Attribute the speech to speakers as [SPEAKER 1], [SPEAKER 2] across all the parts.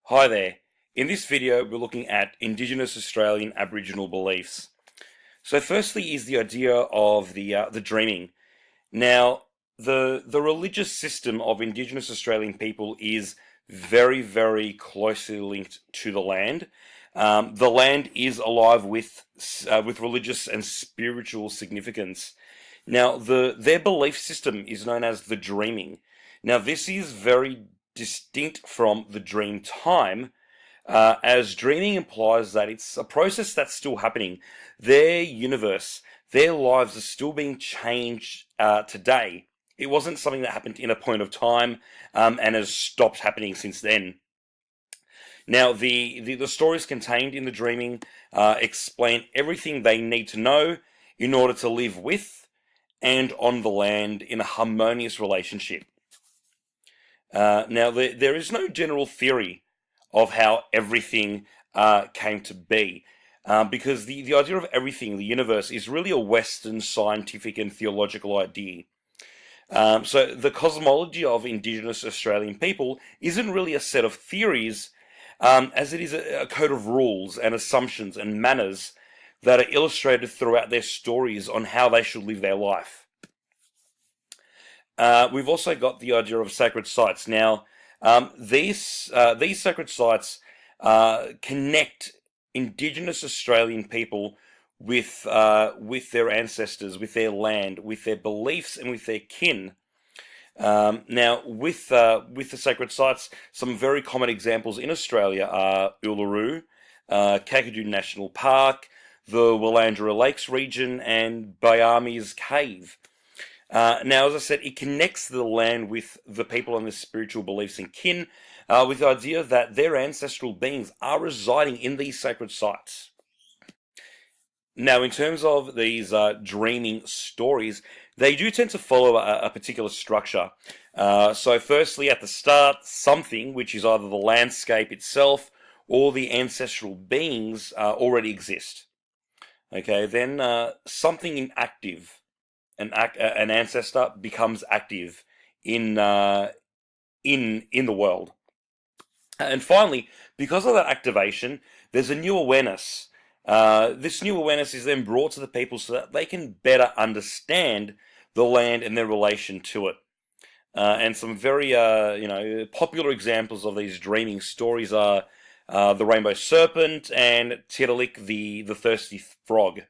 [SPEAKER 1] Hi there. In this video, we're looking at Indigenous Australian Aboriginal beliefs. So, firstly, is the idea of the dreaming. Now, the religious system of Indigenous Australian people is very, very closely linked to the land. The land is alive with religious and spiritual significance. Now, their belief system is known as the dreaming. Now, this is very distinct from the dream time, as dreaming implies that it's a process that's still happening. Their universe, their lives are still being changed today. It wasn't something that happened in a point of time and has stopped happening since then. Now, the stories contained in the dreaming explain everything they need to know in order to live with and on the land in a harmonious relationship. Now, there is no general theory of how everything came to be, because the idea of everything, the universe, is really a Western scientific and theological idea. So the cosmology of Indigenous Australian people isn't really a set of theories, as it is a code of rules and assumptions and manners that are illustrated throughout their stories on how they should live their life. We've also got the idea of sacred sites. Now, these sacred sites connect Indigenous Australian people with their ancestors, with their land, with their beliefs, and with their kin. Now, with the sacred sites, some very common examples in Australia are Uluru, Kakadu National Park, the Willandra Lakes region, and Bayami's Cave. Now, as I said, it connects the land with the people and their spiritual beliefs and kin, with the idea that their ancestral beings are residing in these sacred sites. Now, in terms of these dreaming stories, they do tend to follow a particular structure. So firstly, at the start, something, which is either the landscape itself or the ancestral beings, already exist. Okay, then something inactive. An ancestor becomes active in the world. And finally, because of that activation, there's a new awareness. This new awareness is then brought to the people so that they can better understand the land and their relation to it. And some very popular examples of these dreaming stories are the Rainbow Serpent and Tiddalik the Thirsty Frog.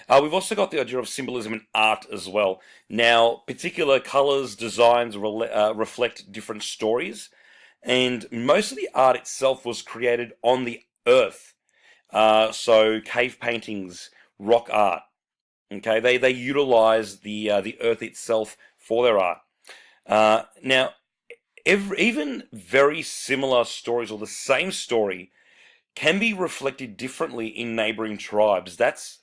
[SPEAKER 1] We've also got the idea of symbolism in art as well. Now, particular colours, designs reflect different stories, and most of the art itself was created on the earth. So cave paintings, rock art. Okay, they utilize the earth itself for their art. Now, even very similar stories or the same story can be reflected differently in neighboring tribes. That's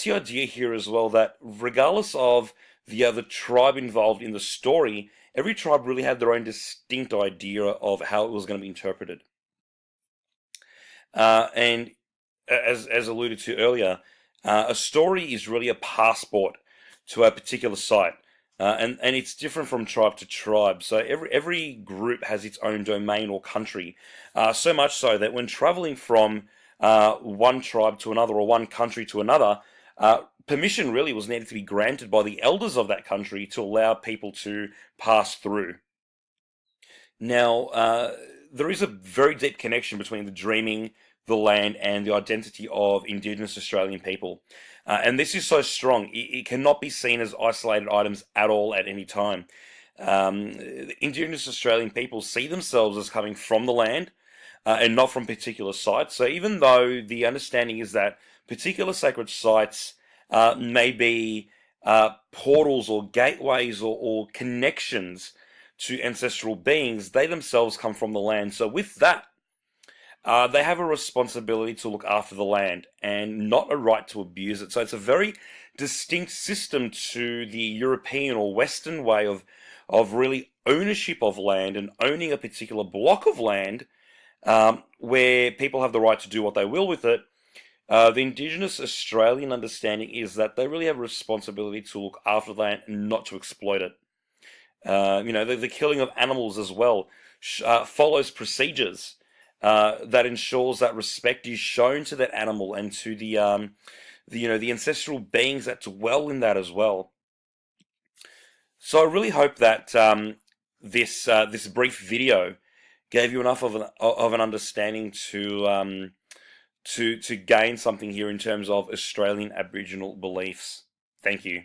[SPEAKER 1] the idea here as well, that regardless of the other tribe involved in the story, every tribe really had their own distinct idea of how it was going to be interpreted. And as alluded to earlier, a story is really a passport to a particular site. And it's different from tribe to tribe. So every group has its own domain or country. So much so that when traveling from one tribe to another or one country to another, permission really was needed to be granted by the elders of that country to allow people to pass through. Now, there is a very deep connection between the dreaming, the land, and the identity of Indigenous Australian people. And this is so strong, it cannot be seen as isolated items at all at any time. Indigenous Australian people see themselves as coming from the land and not from particular sites. So even though the understanding is that particular sacred sites may be portals or gateways or connections to ancestral beings, they themselves come from the land. So with that, they have a responsibility to look after the land and not a right to abuse it. So it's a very distinct system to the European or Western way of really ownership of land and owning a particular block of land, where people have the right to do what they will with it. The Indigenous Australian understanding is that they really have a responsibility to look after the land and not to exploit it. The killing of animals as well follows procedures that ensures that respect is shown to that animal and to the ancestral beings that dwell in that as well. So I really hope that this brief video gave you enough of an understanding to gain something here in terms of Australian Aboriginal beliefs. Thank you.